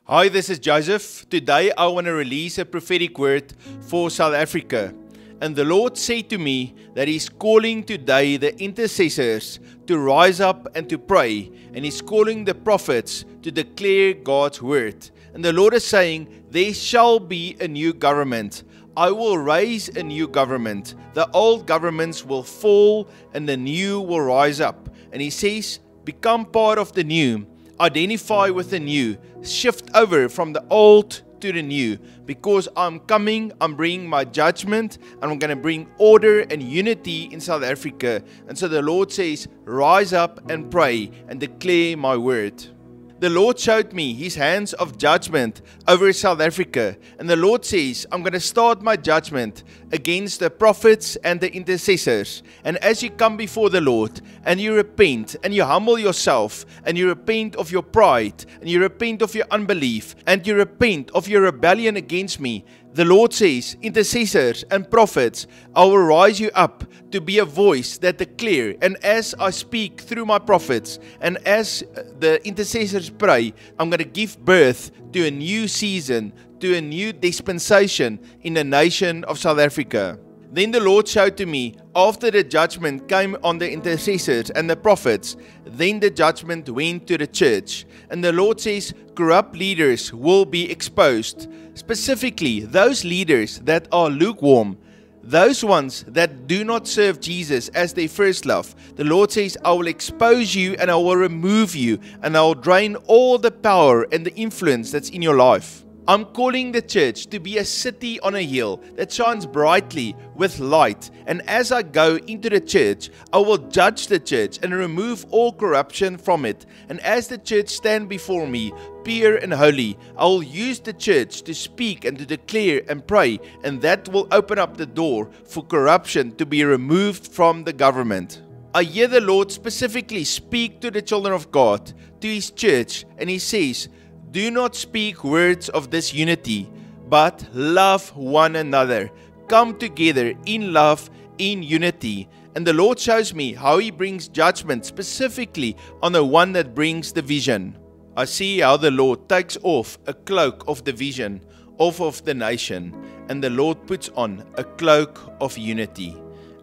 Hi, this is Joseph. Today I want to release a prophetic word for South Africa. And the Lord said to me that He's calling today the intercessors to rise up and to pray. And He's calling the prophets to declare God's word. And the Lord is saying, there shall be a new government. I will raise a new government. The old governments will fall and the new will rise up. And He says, become part of the new. Identify with the new, shift over from the old to the new, because I'm coming, I'm bringing my judgment, and I'm going to bring order and unity in South Africa. And so the Lord says, rise up and pray and declare my word. The Lord showed me His hands of judgment over South Africa. And the Lord says, I'm going to start my judgment against the prophets and the intercessors. And as you come before the Lord and you repent and you humble yourself and you repent of your pride and you repent of your unbelief and you repent of your rebellion against me, the Lord says, intercessors and prophets, I will rise you up to be a voice that declare. And as I speak through my prophets and as the intercessors pray, I'm going to give birth to a new season, to a new dispensation in the nation of South Africa. Then the Lord showed to me, after the judgment came on the intercessors and the prophets, then the judgment went to the church. And the Lord says, corrupt leaders will be exposed. Specifically, those leaders that are lukewarm, those ones that do not serve Jesus as their first love. The Lord says, I will expose you and I will remove you and I will drain all the power and the influence that's in your life. I'm calling the church to be a city on a hill that shines brightly with light. And as I go into the church, I will judge the church and remove all corruption from it. And as the church stand before me, pure and holy, I will use the church to speak and to declare and pray. And that will open up the door for corruption to be removed from the government. I hear the Lord specifically speak to the children of God, to His church, and He says, do not speak words of disunity, but love one another. Come together in love, in unity. And the Lord shows me how He brings judgment specifically on the one that brings division. I see how the Lord takes off a cloak of division off of the nation, and the Lord puts on a cloak of unity.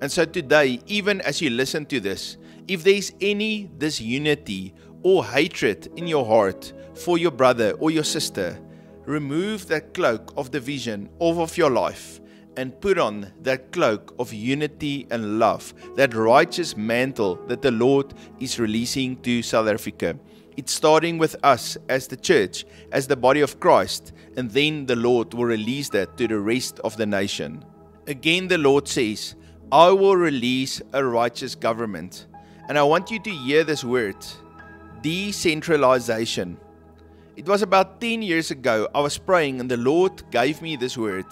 And so today, even as you listen to this, if there's any disunity or hatred in your heart for your brother or your sister, remove that cloak of division off of your life and put on that cloak of unity and love, that righteous mantle that the Lord is releasing to South Africa. It's starting with us as the church, as the body of Christ, and then the Lord will release that to the rest of the nation. Again, the Lord says, I will release a righteous government. And I want you to hear this word, decentralization. It was about 10 years ago, I was praying and the Lord gave me this word,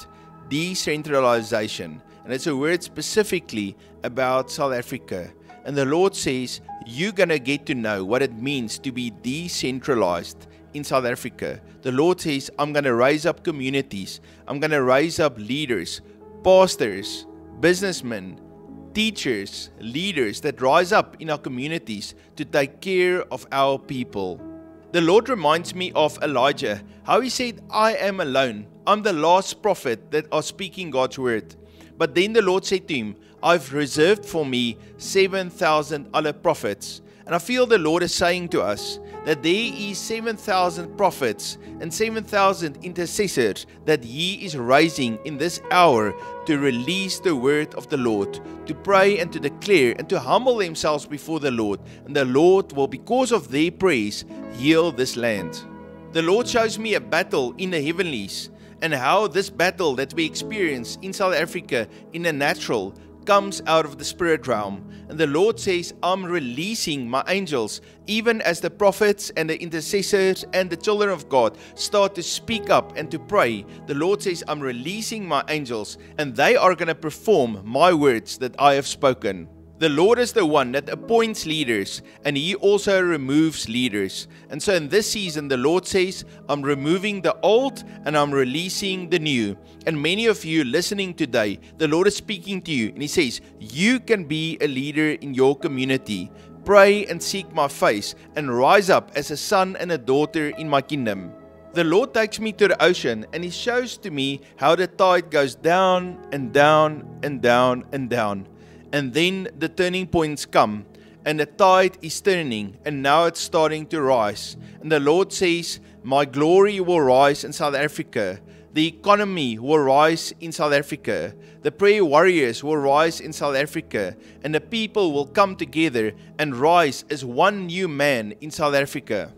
decentralization. And it's a word specifically about South Africa. And the Lord says, you're going to get to know what it means to be decentralized in South Africa. The Lord says, I'm going to raise up communities. I'm going to raise up leaders, pastors, businessmen, teachers, leaders that rise up in our communities to take care of our people. The Lord reminds me of Elijah, how he said, I am alone. I'm the last prophet that are speaking God's word. But then the Lord said to him, I've reserved for me 7,000 other prophets. And I feel the Lord is saying to us that there is 7,000 prophets and 7,000 intercessors that He is raising in this hour to release the word of the Lord, to pray and to declare and to humble themselves before the Lord. And the Lord will, because of their praise, heal this land. The Lord shows me a battle in the heavenlies and how this battle that we experience in South Africa in the natural comes out of the spirit realm. And the Lord says, I'm releasing my angels, even as the prophets and the intercessors and the children of God start to speak up and to pray. The Lord says, I'm releasing my angels and they are going to perform my words that I have spoken. The Lord is the one that appoints leaders and He also removes leaders. And so in this season, the Lord says, I'm removing the old and I'm releasing the new. And many of you listening today, the Lord is speaking to you and He says, you can be a leader in your community. Pray and seek my face and rise up as a son and a daughter in my kingdom. The Lord takes me to the ocean and He shows to me how the tide goes down and down and down and down. And then the turning points come and the tide is turning and now it's starting to rise. And the Lord says, my glory will rise in South Africa. The economy will rise in South Africa. The prayer warriors will rise in South Africa. And the people will come together and rise as one new man in South Africa.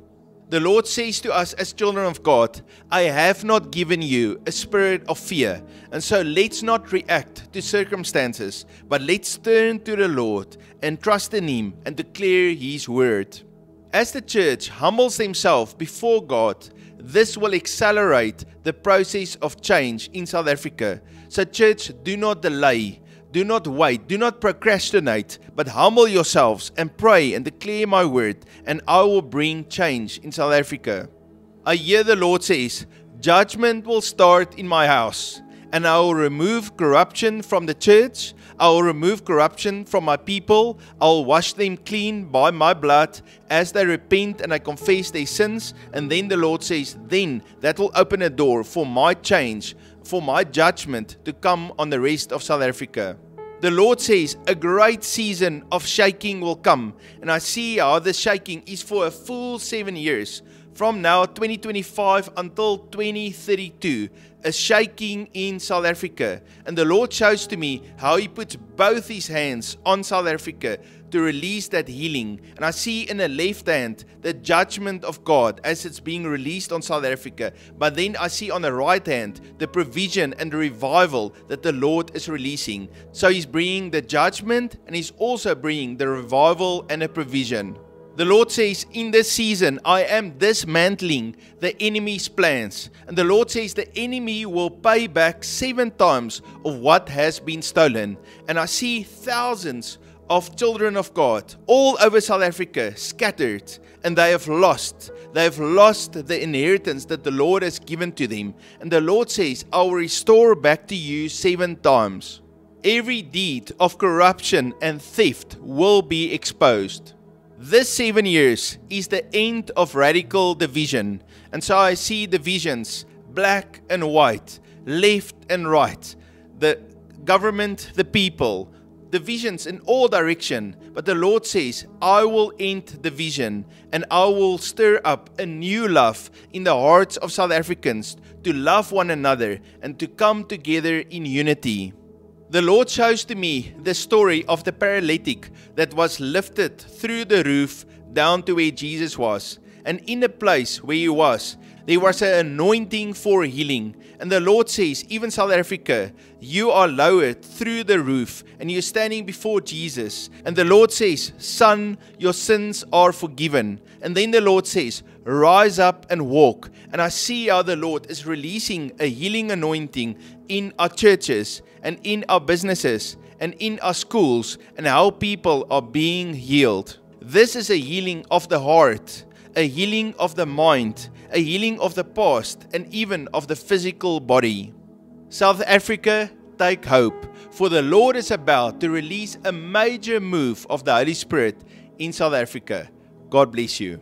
The Lord says to us as children of God, I have not given you a spirit of fear. And so let's not react to circumstances, but let's turn to the Lord and trust in Him and declare His word. As the church humbles themselves before God, this will accelerate the process of change in South Africa. So church, do not delay. Do not wait, do not procrastinate, but humble yourselves and pray and declare my word, and I will bring change in South Africa. I hear the Lord says, judgment will start in my house, and I will remove corruption from the church. I will remove corruption from my people. I will wash them clean by my blood as they repent and I confess their sins. And then the Lord says, then that will open a door for my change, for my judgment to come on the rest of South Africa. The Lord says a great season of shaking will come, and I see how the shaking is for a full 7 years, from now 2025 until 2032, a shaking in South Africa. And the Lord shows to me how He puts both His hands on South Africa to release that healing. And I see in the left hand the judgment of God as it's being released on South Africa. But then I see on the right hand the provision and the revival that the Lord is releasing. So He's bringing the judgment and He's also bringing the revival and the provision. The Lord says, in this season, I am dismantling the enemy's plans. And the Lord says the enemy will pay back 7 times of what has been stolen. And I see thousands of children of God all over South Africa scattered, and they have lost the inheritance that the Lord has given to them. And the Lord says, I will restore back to you 7 times. Every deed of corruption and theft will be exposed. This 7 years is the end of radical division. And so I see divisions, black and white, left and right, the government, the people, divisions in all direction. But the Lord says, I will end division and I will stir up a new love in the hearts of South Africans to love one another and to come together in unity. The Lord shows to me the story of the paralytic that was lifted through the roof down to where Jesus was. And in the place where He was, there was an anointing for healing. And the Lord says, even South Africa, you are lowered through the roof and you're standing before Jesus. And the Lord says, son, your sins are forgiven. And then the Lord says, rise up and walk. And I see how the Lord is releasing a healing anointing in our churches and in our businesses and in our schools, and how people are being healed. This is a healing of the heart, a healing of the mind, a healing of the past, and even of the physical body. South Africa, take hope, for the Lord is about to release a major move of the Holy Spirit in South Africa. God bless you.